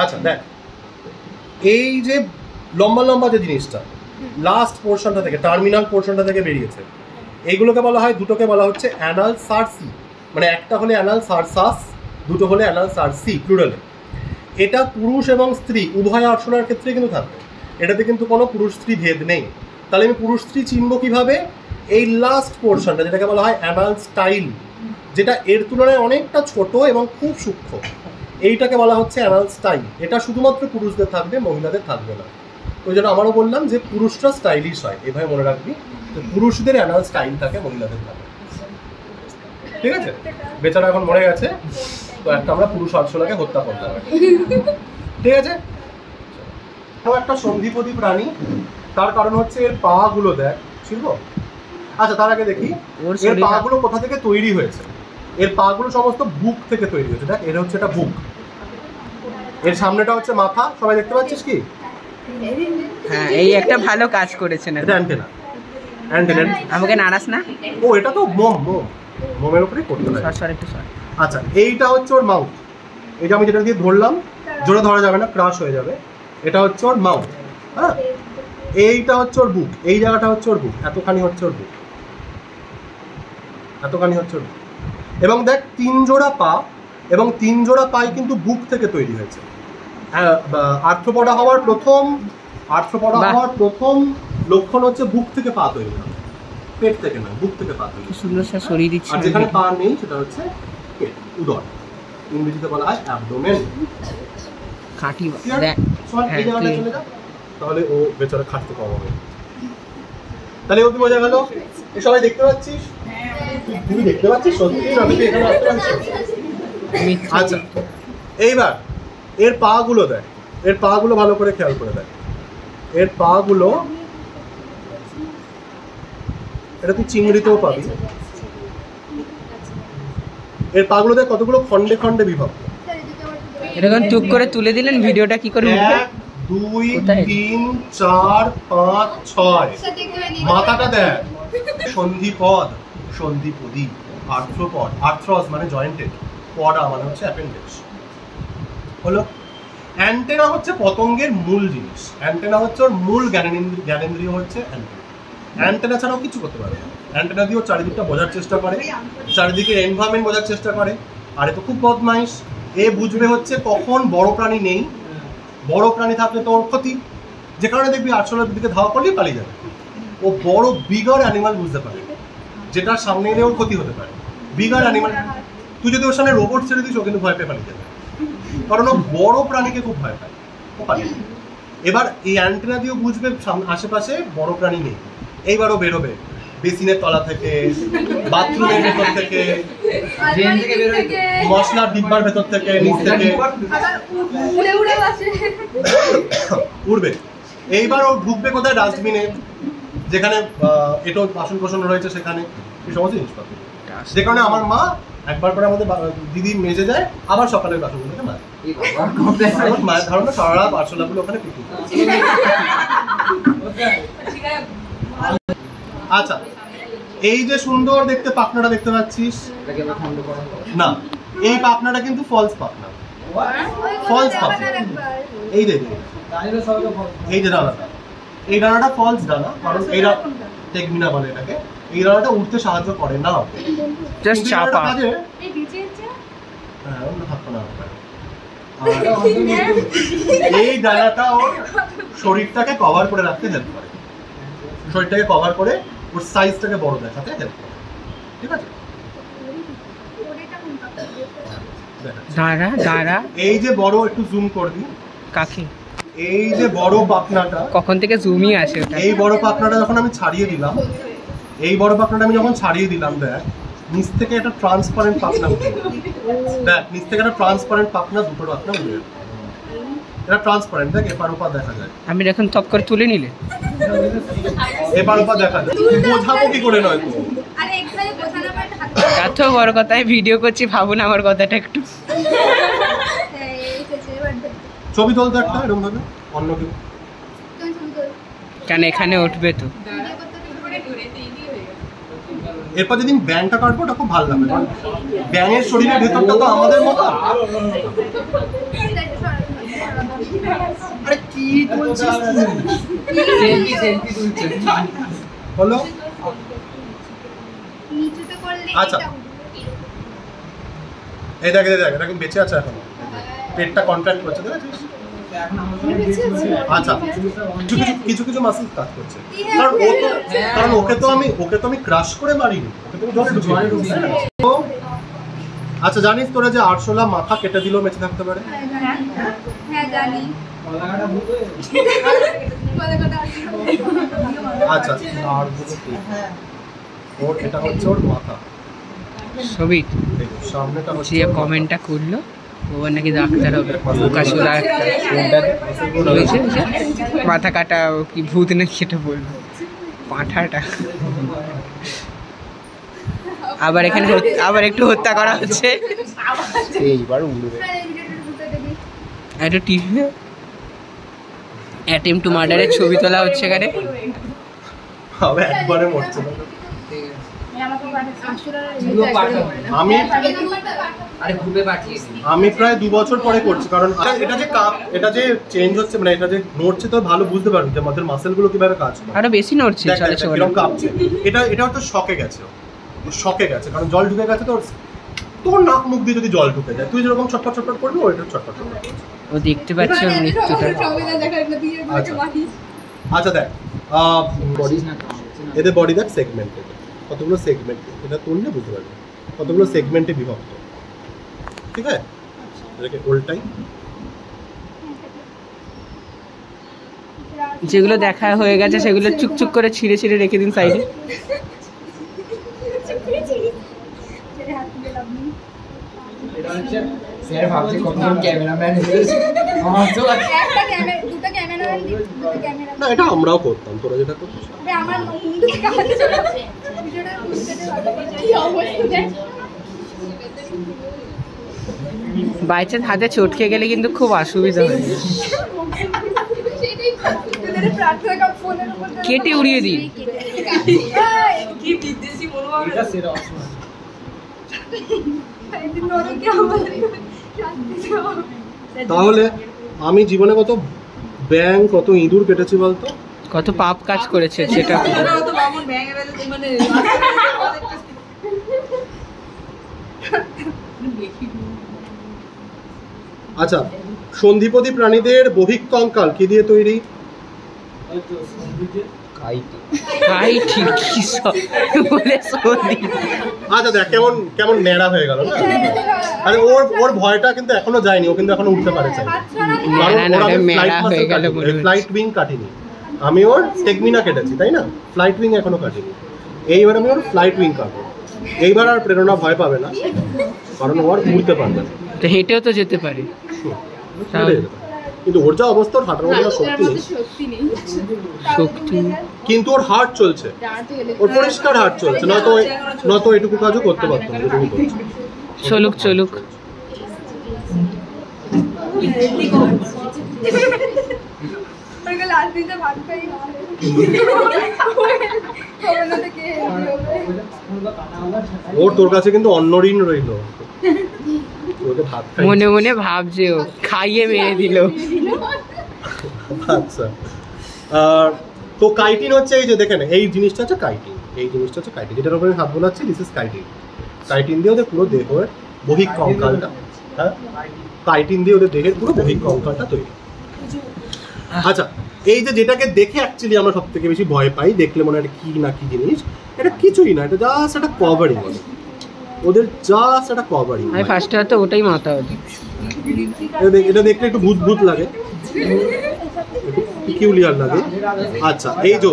আচ্ছা দেখ, এই যে লম্বা লম্বা যে জিনিসটা লাস্ট পোর্শনটা থেকে, টার্মিনাল পোর্শনটা থেকে বেরিয়েছে, এইগুলোকে বলা হয়, দুটোকে বলা হচ্ছে অ্যানাল সার্সি। মানে একটা হলে অ্যানাল সার্সাস, দুটো হলে অ্যানাল সার্সি প্লুরালে। এটা পুরুষ এবং স্ত্রী উভয় আর্সলার ক্ষেত্রে কিন্তু থাকবে, এটাতে কিন্তু কোনো পুরুষ স্ত্রী ভেদ নেই। তাহলে আমি পুরুষ স্ত্রী চিনব কিভাবে? এই লাস্ট পোর্শনটা যেটাকে বলা হয় অ্যানাল স্টাইল, যেটা এর তুলনায় অনেকটা ছোট এবং খুব সূক্ষ্ম, এইটাকে বলা হচ্ছে অ্যানাল স্টাইল। এটা শুধুমাত্র পুরুষদের থাকবে, মহিলাদের থাকবে না। ওই জন্য আমারও বললাম যে পুরুষরা স্টাইলিশ হয়, এভাবে মনে রাখবি, পুরুষদের অ্যানাল স্টাইল থাকে, মহিলাদের থাকে। ঠিক আছে, বেচারা এখন মরে গেছে, তো একটা আমরা পুরুষ আর্সলাকে হত্যা করলাম। ঠিক আছে, একটা সন্ধিপদী প্রাণী, তার কারণ হচ্ছে এর পা গুলো দেখ, ছিল। আচ্ছা তার আগে দেখি এর পা গুলো কোথা থেকে তৈরি হয়েছে। এর পা গুলো সমস্ত বুক থেকে তৈরি হয়েছে। দেখ, এর হচ্ছে এটা বুক, এর সামনেটা হচ্ছে মাথা, সবাই দেখতে পাচ্ছিস কি? হ্যাঁ, এই একটা ভালো কাজ করেছেন। এটা অ্যান্টেনা, অ্যান্টেনা আমাকে নাড়াস না। ও এটা তো মোমের উপরেই করতে হয়। আচ্ছা, এইটা হচ্ছে ওর মাউথ। এই যে আমি যেটা দিয়ে ধরলাম, জোরে ধরা যাবে না, ক্রাশ হয়ে যাবে। এটা হচ্ছে ওর মাউথ। হ্যাঁ, এইটা হচ্ছে ওর বুক, এই জায়গাটা হচ্ছে ওর বুক, এতখানি হচ্ছে ওর বুক, এতখানি হচ্ছে ওর বুক। এবং দেখ, 3 জোড়া পা, এবং 3 জোড়া পাই কিন্তু বুক থেকে তৈরি হয়েছে। আর্থ্রোপডা হওয়ার প্রথম লক্ষণ হচ্ছে বুক থেকে পা তৈরি হবে, পেট থেকে না, বুক থেকে পা তৈরি। সুন্দর শরীর দিচ্ছে। আর যেখানে পা নেই সেটা হচ্ছে পেট, উদর, ইংরেজিতে বলা হয় অ্যাবডোমেন। খাঁটি এই জায়গাটা চলে যা, তাহলে ও বেচারা খাটতে কম হবে। তাহলে অতি মজা গেল। এ সবাই দেখতে পাচ্ছিস? তুমি দেখতে পাচ্ছিস সত্যি না? তুমি এখানে আসতে পারছিস? আচ্ছা, এইবার এর পা গুলো দেখ, এর পা গুলো ভালো করে খেয়াল করে দেখ। এর পা গুলো, এটা তুই চিংড়িতেও পাবি। এর পা গুলো দেখ কতগুলো খন্ডে খন্ডে বিভক্ত। এরকম টুক করে তুলে দিলেন, ভিডিওটা কি করে উঠবে? 2 3 4 5 6 মাথাটা দেখ, সন্ধিপদ, সন্ধিপদী, আর্থ্রোপড, আর্থ্রস মানে জয়েন্টেড, পডা মানে হচ্ছে অ্যাপেন্ডেক্স। হলো অ্যান্টেনা হচ্ছে পতঙ্গের মূল জিনিস, অ্যান্টেনা হচ্ছে ওর মূল জ্ঞানেন্দ্রিয় হচ্ছে অ্যান্টেনা। অ্যান্টেনা ছাড়াও কিছু করতে পারে না। অ্যান্টেনা দিয়েও চারিদিকটা বোঝার চেষ্টা করে, চারিদিকে এনভায়রনমেন্ট বোঝার চেষ্টা করে। আর এ তো খুব বদমাইশ, এ বুঝবে হচ্ছে কখন বড় প্রাণী নেই, বড় প্রাণী থাকলে তো ওর ক্ষতি, যে কারণে দেখবি আর্সলার দিকে ধাওয়া করলেই পালিয়ে যাবে। ও বড় বিগার অ্যানিমাল বুঝতে পারে, যেটার সামনে এলে ওর ক্ষতি হতে পারে। বিগার অ্যানিমাল, তুই যদি ওর সামনে রোবট ছেড়ে দিস, ও কিন্তু ভয় পেয়ে পালিয়ে যাবে, কারণ ও বড় প্রাণীকে খুব ভয় পায়, ও পালিয়ে যাবে। এবার এই অ্যান্টেনা দিয়েও বুঝবে আশেপাশে বড় প্রাণী নেই, এইবারও বেরোবে বেসিনের তলা থেকে, বাথরুমের ভেতর থেকে, মশলার ডিব্বার ভেতর থেকে, নিচ থেকে উড়বে। এইবার ও ঢুকবে কোথায়? ডাস্টবিনে, যেখানে এটো বাসন কোসন রয়েছে সেখানে, এই সমস্ত জিনিসপত্র। যে কারণে আমার মা একবার করে আমাদের দিদি মেজে যায়, আবার সকালের বাসনগুলোকে মারে। মায়ের ধারণা সারা রাত আরশোলাগুলো ওখানে পিকনিক। আচ্ছা, এই যে সুন্দর দেখতে পাখনাটা দেখতে পাচ্ছিস না, এই পাখনাটা কিন্তু ফলস পাখনা, ফলস পাখনা। এই দেখ, এই যে ডানাটা, এই ডানাটা ফলস ডানা, কারণ এইটা টেকমিনা বলে এটাকে। এই ডানাটা উঠতে সাহায্য করে না, জাস্ট চাপা। এই ডানাটা ওর শরীরটাকে কভার করে রাখতে হেল্প করে, শরীরটাকে কভার করে ওর সাইজটাকে বড় দেখাতে হেল্প করে। ঠিক আছে, এই যে বড়, একটু জুম করবি কাকে, এই যে বড় পাখনাটা, কখন থেকে জুমই আসে, এই বড় পাখনাটা যখন আমি ছাড়িয়ে দিলাম, এই বড় পাখনাটা আমি যখন ছাড়িয়ে দিলাম, দেখ নিচ থেকে একটা ট্রান্সপারেন্ট পাখনা উঠে, দেখ নিচ থেকে একটা ট্রান্সপারেন্ট পাখনা, দুটো পাখনা উঠে, এটা ট্রান্সপারেন্ট, দেখ এপার ওপার দেখা যায়। আমি এখন টপ করে তুলে নিলে এপার ওপার দেখা যায়, বোঝাবো কি করে? নয় তো এত বড় কথায় ভিডিও করছি, ভাবুন আমার কথাটা একটু। ছবি তুলতে একটা এরকম ভাবে, অন্য কেউ কেন এখানে উঠবে তো। এরপর যেদিন ব্যাংকটা কাটবো, ওটা খুব ভালো লাগবে, কারণ ব্যাঙের শরীরের ভেতরটা তো আমাদের মতো। আরে কি বলছিস সেলফি তুলছিস বলো নিচুতে করলে আচ্ছা এই দেখ এটা কি বেঁচে আছে এখনো পেটটা কন্ট্রাক্ট করছে দেখেছিস আচ্ছা কিছু মাসেল কাজ করছে কারণ ওকে তো আমি ক্রাশ করে মারিনি আচ্ছা জানিস তোরা যে আরশোলা মাথা কেটে দিলেও বেঁচে থাকতে পারে হ্যাঁ জানি আচ্ছা আর ওর এটা হচ্ছে ওর মাথা ছবি সামনেটা হচ্ছে যে কমেন্টটা করলো ও নাকি ডাক্তার হবে কাশুরা মাথা কাটা কি ভূত নাকি সেটা বলবো পাঁঠাটা আবার এখানে আবার একটু হত্যা করা হচ্ছে এইবার উড়বে একটা টিভি অ্যাটেম্প টু মার্ডারের ছবি তোলা হচ্ছে এখানে হবে একবারে মরছে না আমি প্রায় 2 বছর পরে করছি কারণ এটা যে চেঞ্জ হচ্ছে মানে এটা যে নড়ছে তো ভালো বুঝতে পারবি যে আমাদের মাসেল গুলো কিভাবে কাজ করে আরো বেশি নড়ছে এরকম কাঁপছে এটা তো শকে গেছে কারণ জল ঢুকে গেছে তোর নাক মুখ দিয়ে যদি জল ঢুকে যায় তুই যেরকম ছটফট করবি ওইটা ছটফট করবে ও দেখতে পাচ্ছে মৃত্যুটা আচ্ছা দেখ এদের বডি দেখ সেগমেন্টেড কতগুলো সেগমেন্ট এটা তুললে বুঝতে পারবে কতগুলো সেগমেন্টে বিভক্ত ঠিক আছে এটাকে উল্টাই যেগুলো দেখা হয়ে গেছে সেগুলো চুকচুক করে ছিঁড়ে রেখে দিন সাইডে স্যার ভাবছে কতজন ক্যামেরাম্যান না এটা আমরাও করতাম তোরা যেটা করতিস বাই চান্স হাতে চটকে গেলে কিন্তু খুব অসুবিধা হয় কেটে উড়িয়ে দিই তাহলে আমি জীবনে কত ব্যাং কত ইঁদুর কেটেছি বলতো কত পাপ কাজ করেছে সেটা আচ্ছা সন্ধিপদী প্রাণীদের বহিক কঙ্কাল কি দিয়ে তৈরি আচ্ছা দেখ কেমন ন্যাড়া হয়ে গেল না আরে ওর ভয়টা কিন্তু এখনো যায়নি ও কিন্তু এখনো উঠতে পারে ফ্লাইট উইং কাটিনি আমি ওর টেকমিনা কেটেছি তাই না ফ্লাইট উইং এখনো কাটিনি এইবার আমি ওর ফ্লাইট উইং কাটবো এইবার আর প্রেরণা ভয় পাবে না কারণ ও আর উঠতে পারবে না তো হেঁটেও তো যেতে পারে কিন্তু ওর যা অবস্থা ওর হাঁটার মধ্যে শক্তি নেই কিন্তু ওর হার্ট চলছে ওর পরিষ্কার হার্ট চলছে নয়তো এটুকু কাজও করতে পারতো না যেটুকু করছে চলুক ওর তোর কাছে কিন্তু অন্য ঋণ রইল মনে মনে ভাবছে ও খাইয়ে মেরে দিল আচ্ছা তো কাইটিন হচ্ছে এই যে দেখেন এই জিনিসটা হচ্ছে কাইটিন যেটার উপরে হাত বোলাচ্ছি দিস ইজ কাইটিন দিয়ে ওদের পুরো দেহের বহিক কঙ্কালটা হ্যাঁ কাইটিন দিয়ে ওদের দেহের পুরো বহিক কঙ্কালটা তৈরি আচ্ছা এই যে যেটাকে দেখে অ্যাকচুয়ালি আমরা সব থেকে বেশি ভয় পাই দেখলে মনে হয় কি না কি জিনিস এটা কিছুই না এটা জাস্ট একটা কভারিং ওদের জাস্ট একটা কভারিং আমি ফার্স্টে তো ওটাই মাথা হতো এটা দেখলে একটু ভূত লাগে পিকিউলিয়ার লাগে আচ্ছা এই যে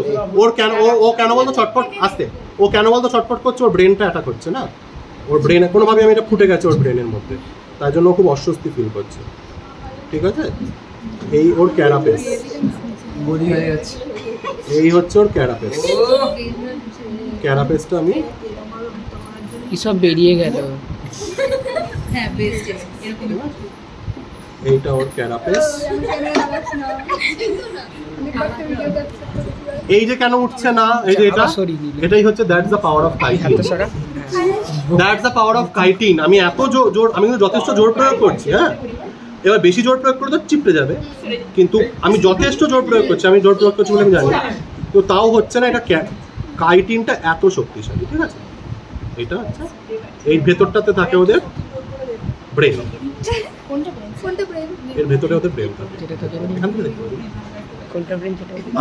ও কেন বলতো ছটফট আসতে ও কেন বলতো ছটফট করছে ওর ব্রেনটা অ্যাটাক হচ্ছে না ওর ব্রেনে কোনোভাবে আমি এটা ফুটে গেছে ওর ব্রেনের মধ্যে তাই জন্য ও খুব অস্বস্তি ফিল করছে ঠিক আছে এই ওর ক্যারাপেস এই হচ্ছে ওর ক্যারাপেসটা আমি কি সব বেরিয়ে গেল এইটা ওর ক্যারাপেস এই যে কেন উঠছে না এই যে এটাই হচ্ছে that's the power of chitin আমি এত জোর আমি কিন্তু যথেষ্ট জোর প্রয়োগ করছি হ্যাঁ এবার বেশি জোর প্রয়োগ করে তো চিপড়ে যাবে, কিন্তু আমি যথেষ্ট জোর প্রয়োগ করছি, বলে আমি জানি, তো তাও হচ্ছে না। এটা কাইটিনটা এত শক্তিশালী, ঠিক আছে? এটা আচ্ছা, এই ভেতরটাতে থাকে ওদের ব্রেন, এর ভেতরে ওদের ব্রেন থাকে, এখান থেকে দেখতে পাবি।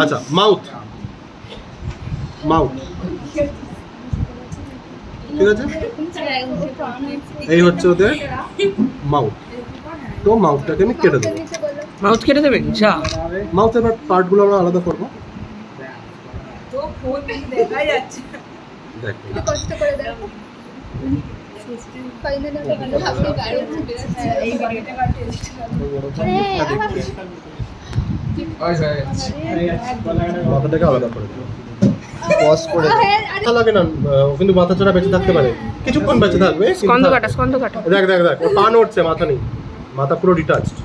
আচ্ছা, মাউথ, ঠিক আছে, এই হচ্ছে ওদের মাউথ। তো মাউথটাকে আমি কেটে দেবো। মাউথ কেটে দেবেন? যা, মাউথের পার্টগুলো আমরা আলাদা করবো। কষ্ট করে দেখো মাথাটাকে আলাদা করে দেবো, পজ করে দেবো। লাগে না, ও কিন্তু মাথা ছাড়া বেঁচে থাকতে পারে, কিছুক্ষণ বেঁচে থাকবে। স্কন্ধ কাটা। দেখ দেখ দেখ, ও পা নড়ছে, মাথা নেই, মাথা পুরো ডিটাচড।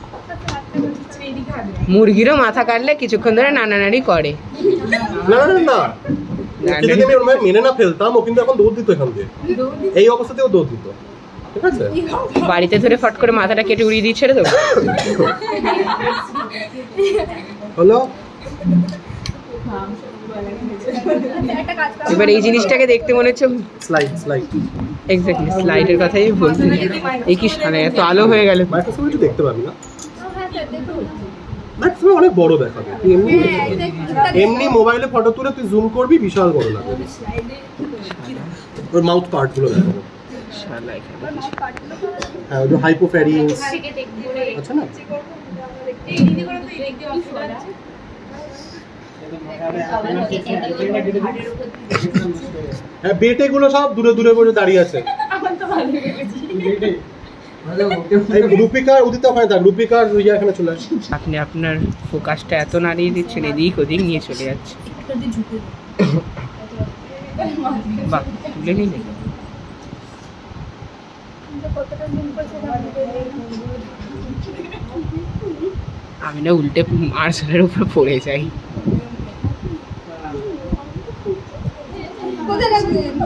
মুরগিরও মাথা কাটলে কিছুক্ষণ ধরে নাড়ানাড়ি করে। না না না, ওকে যদি আমি ওর মেনে না ফেলতাম, ও কিন্তু এখন দৌড় দিত এখান দিয়ে, এই অবস্থাতেও দৌড় দিত, ঠিক আছে? বাড়িতে ধরে ফট করে মাথাটা কেটে উড়িয়ে দিয়ে ছেড়ে দেবো। হলো এবার এই জিনিসটাকে দেখতে মনে হচ্ছে স্লাইড এক্স্যাক্টলি স্লাইডের কথাই বলছি। এই কি সারা এত আলো হয়ে গেল। মাইক্রোসফট একটু দেখতে পাবি না, মাইক্রোসফট অনেক বড় দেখাবে। তুই এমনি মোবাইলে ফটো তুলে তুই জুম করবি, বিশাল বড় লাগবে। ওর মাউথ পার্ট গুলো দেখাবো। হ্যাঁ, ওই হাইপোফ্যারিংস আচ্ছা না, হ্যাঁ বেটে গুলো সব দূরে দূরে করে দাঁড়িয়ে আছে। রূপিকার উদিত ওখানে থাক, রূপিকার রুইয়া এখানে চলে আসে। আপনি আপনার ফোকাসটা এত নাড়িয়ে দিচ্ছেন, এদিক ওদিক নিয়ে চলে যাচ্ছে। বাহ, তুলে নিলে আমি না উল্টে মার্শালের উপর পড়ে যাই।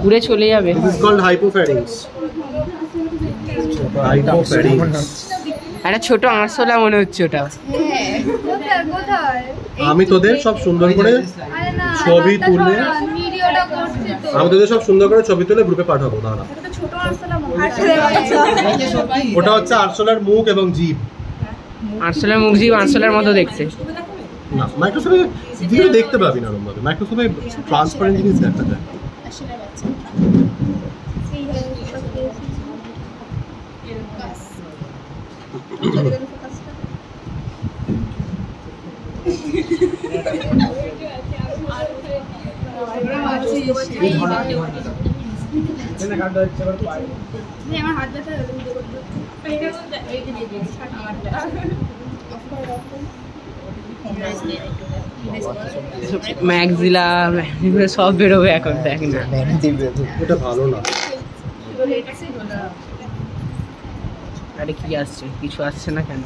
উড়ে চলে যাবে। This is called hypopharynx. একটা ছোট আরশোলা মনে হচ্ছে ওটা। আমি তোদের সব সুন্দর করে ছবি তুলে, আমি তোদের সব সুন্দর করে ছবি তুলে গ্রুপে পাঠাবো। দাঁড়া, ওটা হচ্ছে আরশোলার মুখ এবং জিভ। আরশোলার মুখ জিভ আরশোলার মতো দেখতে। না, মাইক্রোসফটে জিভ দেখতে পাবি না এরকম ভাবে। মাইক্রোসফটে ট্রান্সপারেন্ট জিনিস দেখা যায়। ম্যাক্সিলা সব বেরোবে এখন, দেখ না এটা ভালো না। আরে কি আসছে? কিছু আসছে না কেন?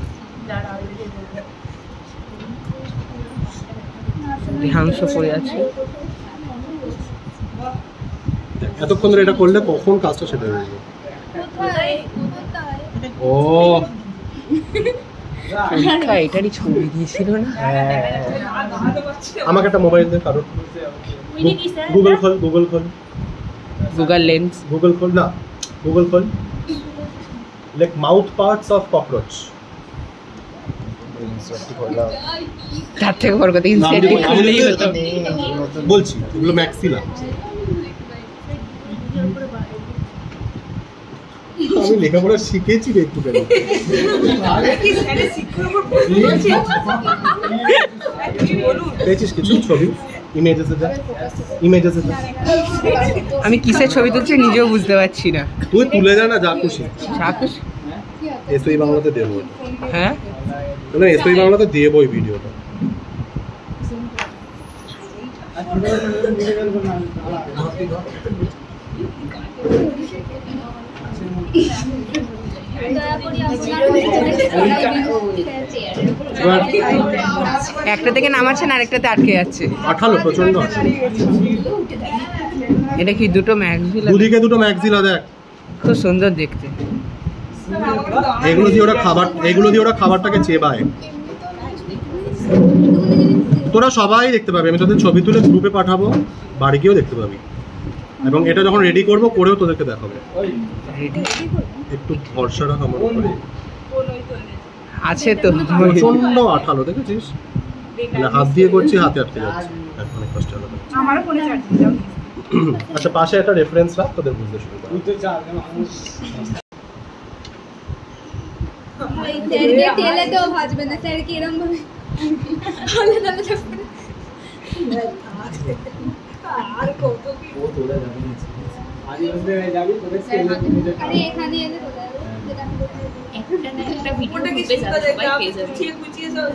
দেহাংশ পড়ে আছে। এতক্ষণ ধরে এটা করলে কখন কাজটা সেটা হয়ে যাবে। ও এটারই ছবি দিয়েছিল না? আমাকে একটা মোবাইল দে কারো। গুগল খোল, গুগল খোল, গুগল লেন্স। গুগল খোল না, গুগল খোল। Like mouth parts of cockroach. তার থেকে বড় কথা ইনসেন্টিভ খুললেই হতো। বলছি এগুলো ম্যাক্সিলা। আমি লেখাপড়া শিখেছি রে একটুখানি। পেয়েছিস কিছু ছবি? ইমেজেস আমি কিসের ছবি তুলছি নিজেও বুঝতে পারছি না। তুই তুলে যা না, যা খুশি। এসওই বাংলাতে দেবো। হ্যাঁ, না এসওই বাংলাতে দেবো এই ভিডিওটা। একটা থেকে নামাচ্ছেন আরেকটাতে আটকে যাচ্ছে। আঠালো, প্রচন্ড আঠালো। এটা কি দুটো ম্যাক্সিলা? দুদিকে দুটো ম্যাক্সিলা, দেখ খুব সুন্দর দেখতে। এগুলো দিয়ে ওরা খাবারটাকে চেবায়। তোরা সবাই দেখতে পাবি, আমি তোদের ছবি তুলে গ্রুপে পাঠাবো, বাড়ি গিয়েও দেখতে পাবি। এবং এটা যখন রেডি করবো করেও তোদেরকে দেখাবো। একটু ভরসা রাখ আমার উপরে। আছে তো প্রচন্ড আঠালো, দেখেছিস? মানে হাত দিয়ে করছি, হাতে আটকে যাচ্ছে, অনেক কষ্ট হলো। আমারও ফোনে চার্জ দাও। আচ্ছা, পাশে একটা রেফারেন্স রাখ, তোদের বুঝতে শুরু করে। স্যারকে তেলে তো ভাজবে না, স্যারকে এরকম ভাবে আলাদা আলাদা করে। আর কত কি ও তোলা যাবে না। আরে এখানে এলে তোলা যাবে, যেটা আমি বলতে একটা না একটা ভিডিও করতে যাবে, সবাই পেয়ে যাবে। গুছিয়ে সব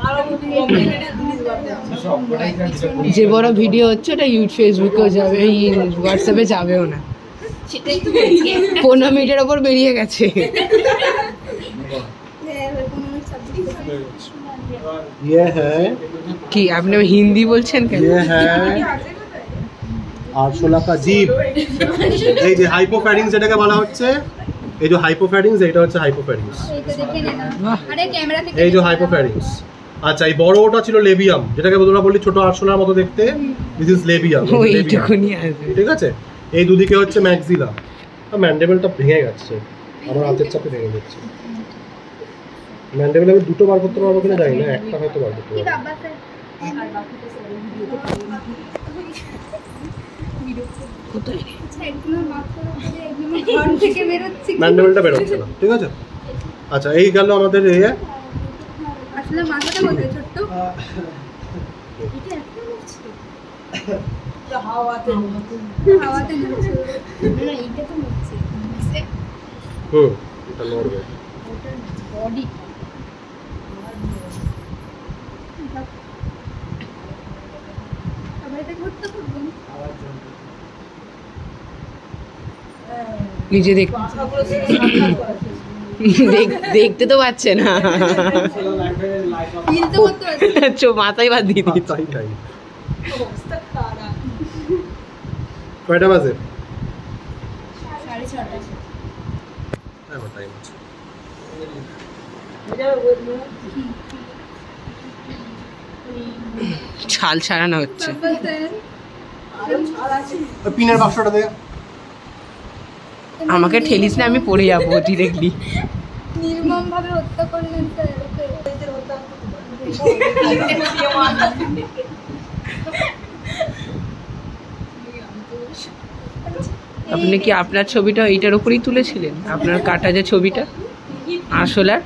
আরো কমপ্লিকেটেড জিনিস বানাতে হবে। যে বড় ভিডিও হচ্ছে ওটা ফেসবুকেও যাবে, এই হোয়াটসঅ্যাপে যাবেও না। সেটাই তো বলছি। 15 মিনিটের ওপর বেরিয়ে গেছে। ये है কি আপনি হিন্দি বলছেন কেন? ये है আরশোলা का जीभ। এই যে হাইপোফ্যারিংস এটাকে বলা হচ্ছে, এই যে হাইপোফ্যারিংস, এটা হচ্ছে হাইপোফ্যারিংস। এইটা দেখে নে না। আরে ক্যামেরা থেকে এই যে হাইপোফ্যারিংস। আচ্ছা, এই বড় ওটা ছিল লেবিয়াম, যেটাকে তোরা বললি ছোট আরশোলার মতো দেখতে, দিস ইজ লেবিয়াম। ওইটুকুনি আছে, ঠিক আছে। এই দুদিকে হচ্ছে ম্যাক্সিলা। ম্যান্ডেবলটা ভেঙে গেছে, আমার হাতের চাপে ভেঙে যাচ্ছে। ম্যান্ডেবল আমি দুটো বার করতে পারবো কিনা জানি না, একটা হয়তো বার করতে কি পারবো। বাবা স্যার আর বাকিটা স্যার ভিডিওতে পাবো। কোথায় আচ্ছা, একদম মাত্র করে একদম ঘর থেকে বের হচ্ছে। ম্যান্ডেবলটা বের হচ্ছে না, ঠিক আছে। আচ্ছা, এই গেল আমাদের আসলে মাথাটা কোথায় ছোট্ট? এটা একটা হচ্ছে হাওয়াতে নড়ছে। না এইটা তো নড়ছে। এটা নড়বে। ওটা বডি আবার এটা ঘুরতে থাকবে। নিজে দেখতে তো পাচ্ছে না, ফিল তো করতে পারছি। মাথায় বাদ দিয়ে দিচ্ছে। তাই তাই। কয়টা বাজে? 6:30। এখন টাইম আছে। ছাল ছাড়ানো হচ্ছে। পিনের বাক্সটা দে। আমাকে ঠেলিস না, আমি পড়ে যাবো ডিরেক্টলি। নির্মম ভাবে হত্যা করলেন স্যার। আপনি কি আপনার ছবিটা এইটার উপরেই তুলেছিলেন? আপনার কাটা যে ছবিটা আরশোলার,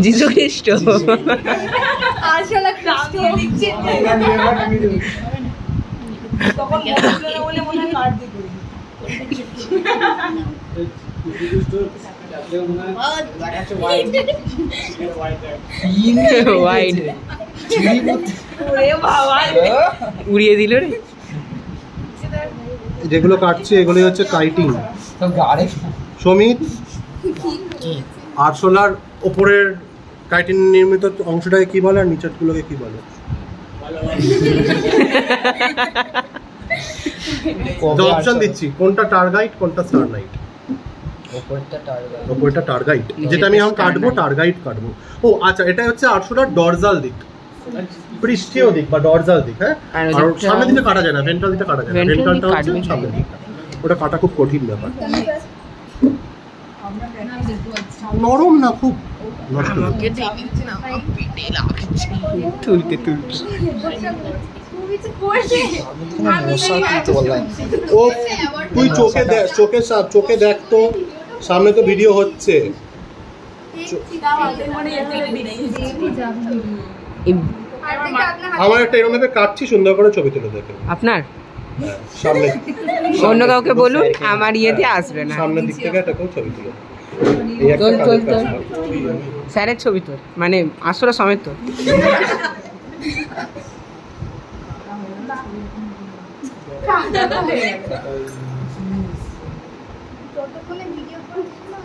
যিশু খ্রিস্ট। আসলে খ্রিস্ট লিখছে তখন বলে মনে হয় কাট দিয়ে ওয়াইড উড়িয়ে দিল রে। যেগুলো কাটছে এগুলো হচ্ছে কাইটিং। তো গাড়ি সমিত, আরশোলার ওপরের কাইটিং নির্মিত অংশটাকে কি বলে আর নিচের গুলোকে কি বলে? অপশন দিচ্ছি, কোনটা টার্গাইট কোনটা স্টারনাইট? ওপরটা টার্গাইট, যেটা আমি এখন কাটবো টার্গাইট কাটবো। ও আচ্ছা, এটা হচ্ছে আরশোলার ডরজাল দিক, পৃষ্ঠীয় দিক বা ডরজাল দিক। হ্যাঁ, আর সামনের দিকে কাটা যায় না, ভেন্ট্রাল দিকে কাটা যায় না। ভেন্ট্রালটা হচ্ছে সামনের দিকটা, ওটা কাটা খুব কঠিন ব্যাপার। নরম না খুব, নষ্ট তুলতে তুলতে ও তুই চোখে দেখ, চোখে দেখ তো, সামনে তো ভিডিও হচ্ছে। আমার একটা এরকম ভাবে কাটছি, সুন্দর করে ছবি তুলে দেখে আপনার সামনে। অন্য কাউকে বলুন, আমার ইয়েতে আসবে না। সামনের দিক থেকে একটা ছবি তুলে স্যারের ছবি তোর, মানে আসলে সমেত তোর। যতক্ষণে ভিডিও করছিস না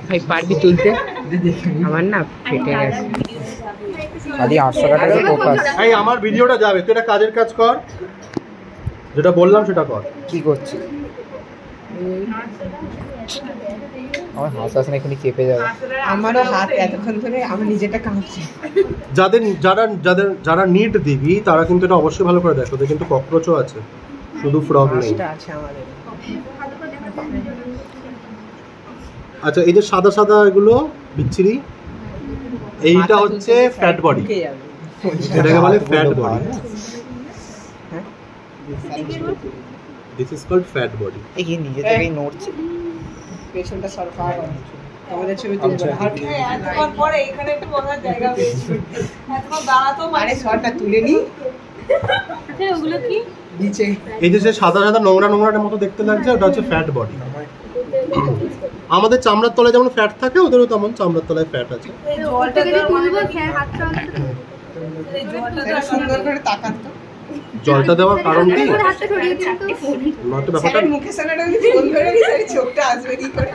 ভাই পারবি তুলতে? আমার না ফেটে গেছে। খালি 800 টাকা ফোকাস। এই আমার ভিডিওটা যাবে, তুই একটা কাজের কাজ কর, যেটা বললাম সেটা কর। কি করছিস? আমার হাত আসলে এখনই কেঁপে যাবে। আমারও হাত এতক্ষণ ধরে আমার নিজেটা কাঁপছে। যারা নিট দিবি তারা কিন্তু এটা অবশ্যই ভালো করে দেখো, কিন্তু ককরোচও আছে, শুধু ফ্রগ নেই। আছে আমাদের। আচ্ছা, এই যে সাদা সাদা এগুলো বিচ্ছিরি, এইটা হচ্ছে ফ্যাট বডি, এটাকে বলে fat body. This is called fat body. এই কি নিজে থেকেই নড়ছে। পেছনটা সরকার আমাদের ছবি তুলবো না। এতক্ষণ পরে এখানে একটু বসার জায়গা পেয়েছি। এতক্ষণ দাঁড়াতেও আরে শটটা তুলে নি আচ্ছা ওগুলো কি? নিচে। এই যে সাদা সাদা নোংরা নোংরাটার মতো দেখতে লাগছে, ওটা হচ্ছে ফ্যাট বডি। আমাদের চামড়ার তলায় যেমন ফ্যাট থাকে, ওদেরও তেমন চামড়ার তলায় ফ্যাট আছে। এই জলটা দিয়ে তুলবো খেয়ে হাতটা এই জলটা দিয়ে সুন্দর করে তাকান তো। জলটা দেওয়ার কারণ কি? হাতটা ছড়িয়ে দিন তো। নয়তো ব্যাপারটা স্যারের মুখে সানাটা যদি ফোন ধরে নি স্যার চোখটা আসবে কি করে?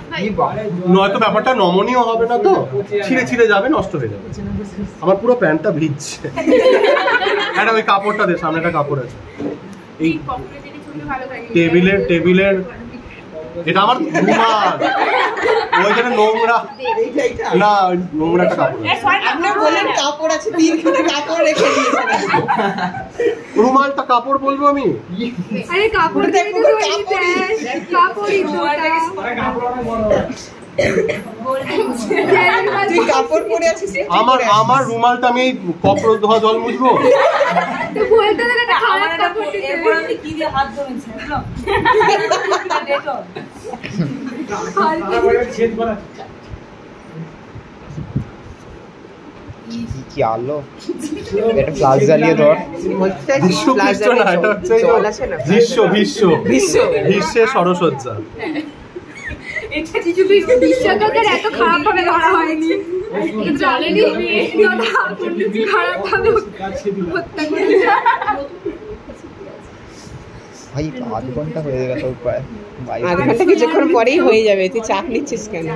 নয়তো ব্যাপারটা নমনীয় হবে না, তো ছিঁড়ে ছিঁড়ে যাবে, নষ্ট হয়ে যাবে। আমার পুরো প্যান্টটা ভিজছে। একটা ওই কাপড়টা দে, সামনে একটা কাপড় আছে। এই টেবিলের এটা আমার রুমাল, ওইখানে নোংরা না, নোংরা একটা কাপড় আছে। আপনি বলেন কাপড় আছে, তিনখানা কাপড় রেখে দিয়েছেন। রুমালটা কাপড় বলবো আমি? আরে কাপড় দেখো কাপড়ই তুই কাপড় পরে আছিস? আমার রুমালটা আমি এই ককরোচ ধোয়া জল মুছবো? তো বলতে দিলে না আমার কাপড় এরপর আমি কি দিয়ে হাত ধরেছি বুঝলো? ডেটল কি আলো, এটা ফ্লাশ জ্বালিয়ে ধর। বিশ্ব না, এটা হচ্ছে বিশ্বের সরসজ্জা। এটা কিছু বিশ্বকাপের এত খারাপ ভাবে ধরা হয়নি। জানেনি খারাপ ভাবে হত্যা করেছে। ভাই 8 ঘন্টা হয়ে গেল প্রায়। 8 ঘন্টা কিছুক্ষণ পরেই হয়ে যাবে, তুই চাপ নিচ্ছিস কেন?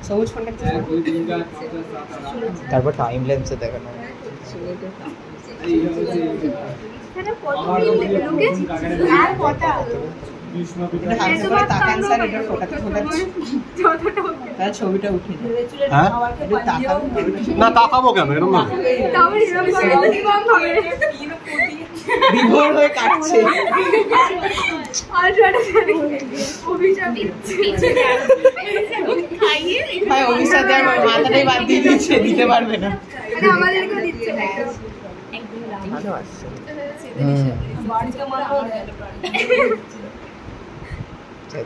সবুজ ফোনটা তারপর টাইম ল্যাপসে দেখানো। ছবিটা উঠে হ্যাঁ না, তাকাবো কেন এরকম? বিভোর হয়ে কাটছে। ভাই অভিশাপ মাথাটাই বাদ দিয়ে দিচ্ছে, দিতে পারবে না। আমাদেরকে দিচ্ছে ভালো আসছে।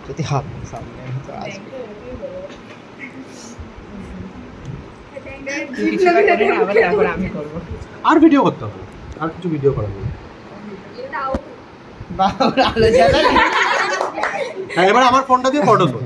যদি হাত সামনে তো আসবে। তুই কিছু করে আবার তারপর আমি করবো। আর ভিডিও করতে হবে, আর কিছু ভিডিও করা যাবে। বাবা আলো জ্বালালি। হ্যাঁ, এবার আমার ফোনটা দিয়ে ফটো তোল।